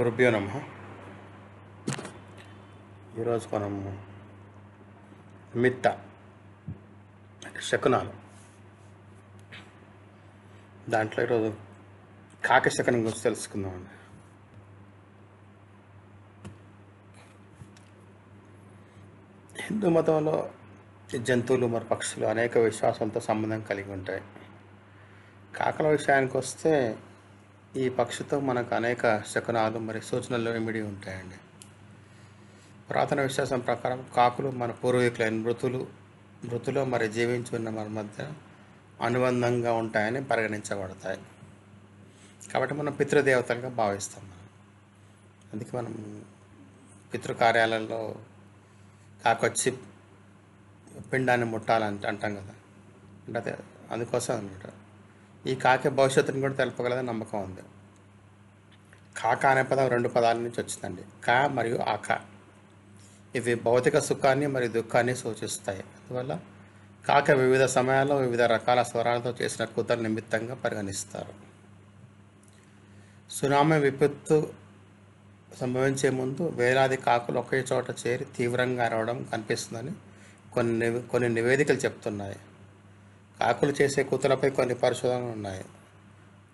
గురుభ్యో నమః. ఈరోజు మనం నిమిత్త శకునాలు దాంట్లో ఈరోజు కాకి శకునం గురించి తెలుసుకుందామండి. హిందూ మతంలో ఈ జంతువులు మరి పక్షులు అనేక విశ్వాసాలతో సంబంధం కలిగి ఉంటాయి. కాకల విషయానికి వస్తే ఈ పక్షితో మనకు అనేక శకునాలు మరి సూచనలు ఇమిడి ఉంటాయండి. పురాతన విశ్వాసం ప్రకారం కాకులు మన పూర్వీకులైన మృతులో మరి జీవించి ఉన్న మన మధ్య అనుబంధంగా ఉంటాయని పరిగణించబడతాయి. కాబట్టి మనం పితృదేవతలుగా భావిస్తాం. అందుకే మనం పితృకార్యాలలో కాకొచ్చి పిండాన్ని ముట్టాలంటే అంటాం కదా, అంటే అందుకోసం అనమాట. ఈ కాకి భవిష్యత్తుని కూడా తెలపగలదని నమ్మకం ఉంది. కాక అనే పదం 2 పదాల నుంచి వచ్చిందండి, కా మరియు ఆక. ఇవి భౌతిక సుఖాన్ని మరియు దుఃఖాన్ని సూచిస్తాయి. అందువల్ల కాక వివిధ సమయాల్లో వివిధ రకాల స్వరాలతో చేసిన కూతల నిమిత్తంగా పరిగణిస్తారు. సునామీ విపత్తు సంభవించే ముందు వేలాది కాకులు ఒకే చోట చేరి తీవ్రంగా అరవడం కనిపిస్తుందని కొన్ని నివేదికలు చెప్తున్నాయి. కాకులు చేసే కూతలపై కొన్ని పరిశోధనలు ఉన్నాయి.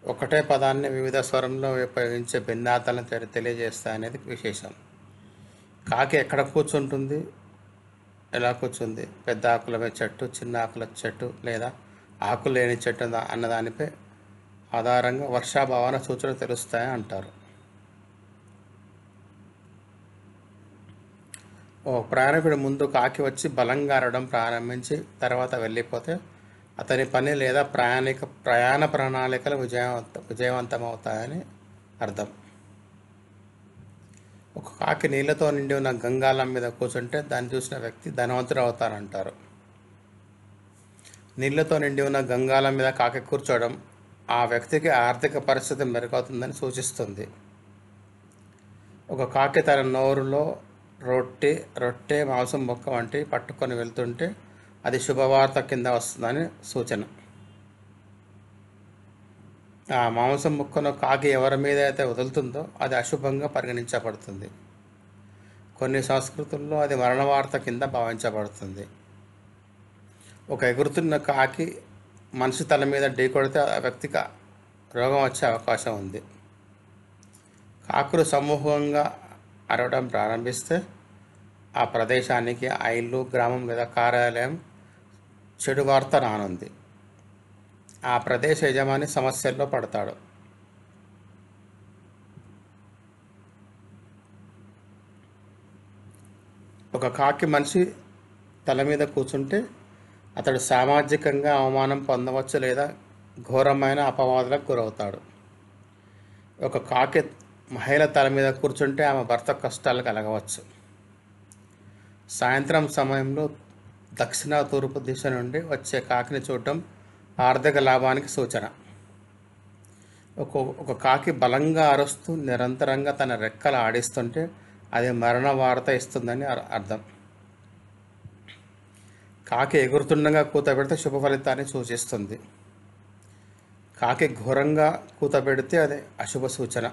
ఒకటే పదాన్ని వివిధ స్వరంలో ఉపయోగించే భిన్నార్థాలను తెలియజేస్తాయనేది విశేషం. కాకి ఎక్కడ కూర్చుంటుంది, ఎలా కూర్చుంది, పెద్ద ఆకుల చెట్టు, చిన్న ఆకుల చెట్టు లేదా ఆకులు లేని చెట్టు అన్నదానిపై ఆధారంగా వర్షాభావాన సూచనలు తెలుస్తాయని అంటారు. ఓ ప్రయాణికుడి ముందు కాకి వచ్చి బలంగా అరవడం ప్రారంభించి తర్వాత వెళ్ళిపోతే అతని పని లేదా ప్రయాణ ప్రణాళికలు విజయవంతమవుతాయని అర్థం. ఒక కాకి నీళ్లతో నిండి ఉన్న గంగాళం మీద కూర్చుంటే దాన్ని చూసిన వ్యక్తి ధనవంతుడు అవుతారంటారు. నీళ్లతో నిండి ఉన్న గంగాళం మీద కాకి కూర్చోవడం ఆ వ్యక్తికి ఆర్థిక పరిస్థితి మెరుగవుతుందని సూచిస్తుంది. ఒక కాకి తన నోరులో రొట్టె మాంసం ముక్క వంటి పట్టుకొని వెళ్తుంటే అది శుభవార్త కింద వస్తుందని సూచన. ఆ మాంసం ముక్కను కాకి ఎవరి మీద అయితే వదులుతుందో అది అశుభంగా పరిగణించబడుతుంది. కొన్ని సంస్కృతుల్లో అది మరణవార్త కింద భావించబడుతుంది. ఒక ఎగురుతున్న కాకి మనిషి తల మీద ఢీకొడితే ఆ వ్యక్తికి రోగం వచ్చే అవకాశం ఉంది. కాకులు సమూహంగా అరవడం ప్రారంభిస్తే ఆ ప్రదేశానికి ఆ ఇల్లు, గ్రామం లేదా కార్యాలయం చెడు వార్త రానుంది. ఆ ప్రదేశ యజమాని సమస్యల్లో పడతాడు. ఒక కాకి మనిషి తల మీద కూర్చుంటే అతడు సామాజికంగా అవమానం పొందవచ్చు లేదా ఘోరమైన అపవాదులకు గురవుతాడు. ఒక కాకి మహిళ తల మీద కూర్చుంటే ఆమె భర్త కష్టాలు కలగవచ్చు. సాయంత్రం సమయంలో దక్షిణ తూర్పు దిశ నుండి వచ్చే కాకిని చూడటం ఆర్థిక లాభానికి సూచన. ఒక కాకి బలంగా అరుస్తూ నిరంతరంగా తన రెక్కలు ఆడిస్తుంటే అది మరణ వార్త ఇస్తుందని అర్థం. కాకి ఎగురుతుండగా కూత పెడితే శుభ ఫలితాన్ని సూచిస్తుంది. కాకి ఘోరంగా కూత పెడితే అది అశుభ సూచన.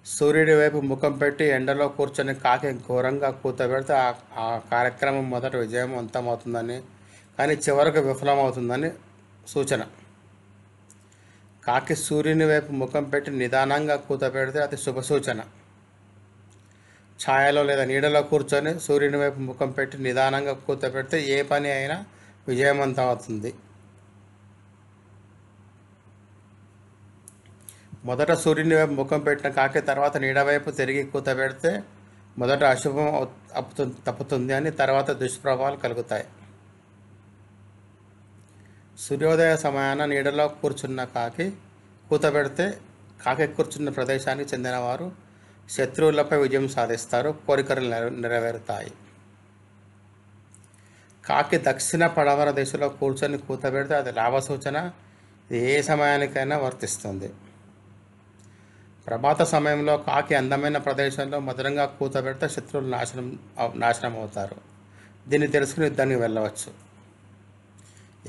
సూర్యుడి వైపు ముఖం పెట్టి ఎండలో కూర్చొని కాకి ఘోరంగా కూత పెడితే ఆ కార్యక్రమం మొదట విజయవంతమవుతుందని కానీ చివరకు విఫలమవుతుందని సూచన. కాకి సూర్యుని వైపు ముఖం పెట్టి నిదానంగా కూత పెడితే అది శుభ సూచన. ఛాయలో లేదా నీడలో కూర్చొని సూర్యుని వైపు ముఖం పెట్టి నిదానంగా కూత పెడితే ఏ పని అయినా విజయవంతం అవుతుంది. మొదట సూర్యుని వైపు ముఖం పెట్టిన కాకి తర్వాత నీడ వైపు తిరిగి కూత పెడితే మొదట అశుభం తప్పుతుంది అని తర్వాత దుష్ప్రభావాలు కలుగుతాయి. సూర్యోదయ సమయాన నీడలో కూర్చున్న కాకి కూత పెడితే కాకి కూర్చున్న ప్రదేశానికి చెందిన వారు శత్రువులపై విజయం సాధిస్తారు, కోరికలు నెరవేరుతాయి. కాకి దక్షిణ పడమర దిశలో కూర్చొని కూత పెడితే అది లాభ సూచన. ఇది ఏ సమయానికైనా వర్తిస్తుంది. ప్రభాత సమయంలో కాకి అందమైన ప్రదేశంలో మధురంగా కూత పెడితే శత్రువులు నాశనం అవుతారు. దీన్ని తెలుసుకుని యుద్ధానికి వెళ్ళవచ్చు.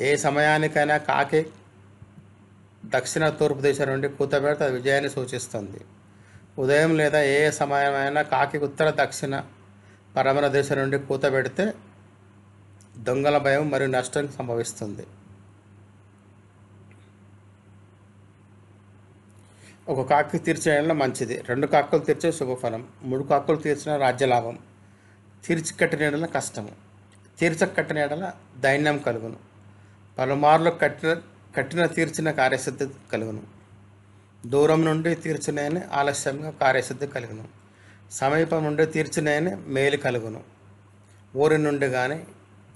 ఏ సమయానికైనా కాకి దక్షిణ తూర్పు దిశ నుండి కూత పెడితే అది విజయాన్ని సూచిస్తుంది. ఉదయం లేదా ఏ సమయమైనా కాకి ఉత్తర దక్షిణ పరమర దిశ నుండి కూత పెడితే దొంగల భయం మరియు నష్టం సంభవిస్తుంది. ఒక కాకి తీర్చిన మంచిది, 2 కాకులు తీర్చే శుభఫలం, 3 కాకులు తీర్చిన రాజ్యలాభం, తీర్చి కట్టిన ఎడల కష్టము, తీర్చ కట్టిన ఎడల దైన్యం కలుగును, పలుమార్లు కట్టిన తీర్చిన కార్యసిద్ధి కలుగును, దూరం నుండి తీర్చినని ఆలస్యంగా కార్యసిద్ధి కలుగును, సమీపం నుండి తీర్చినని మేలు కలుగును. ఊరి నుండి కానీ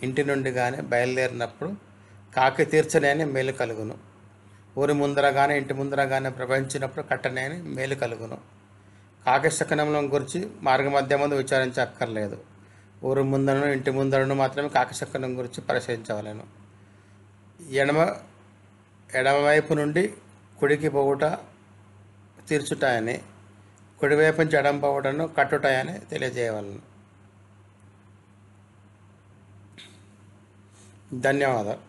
ఇంటి నుండి కానీ బయలుదేరినప్పుడు కాకి తీర్చనని మేలు కలుగును. ఊరి ముందర కానీ ఇంటి ముందర కానీ ప్రవహించినప్పుడు కట్టనేని మేలు కలుగును. కాకి శకనములను గురించి మార్గమధ్య ముందు విచారించక్కర్లేదు. ఊరి ముందరను ఇంటి ముందరను మాత్రమే కాకి శకనం గురించి పరిశీలించవలను. ఎడమవైపు నుండి కుడికి పోవుట తీర్చుటాయని, కుడివైపు నుంచి ఎడమ పోవుటను కట్టుటాయని తెలియజేయవలను. ధన్యవాదాలు.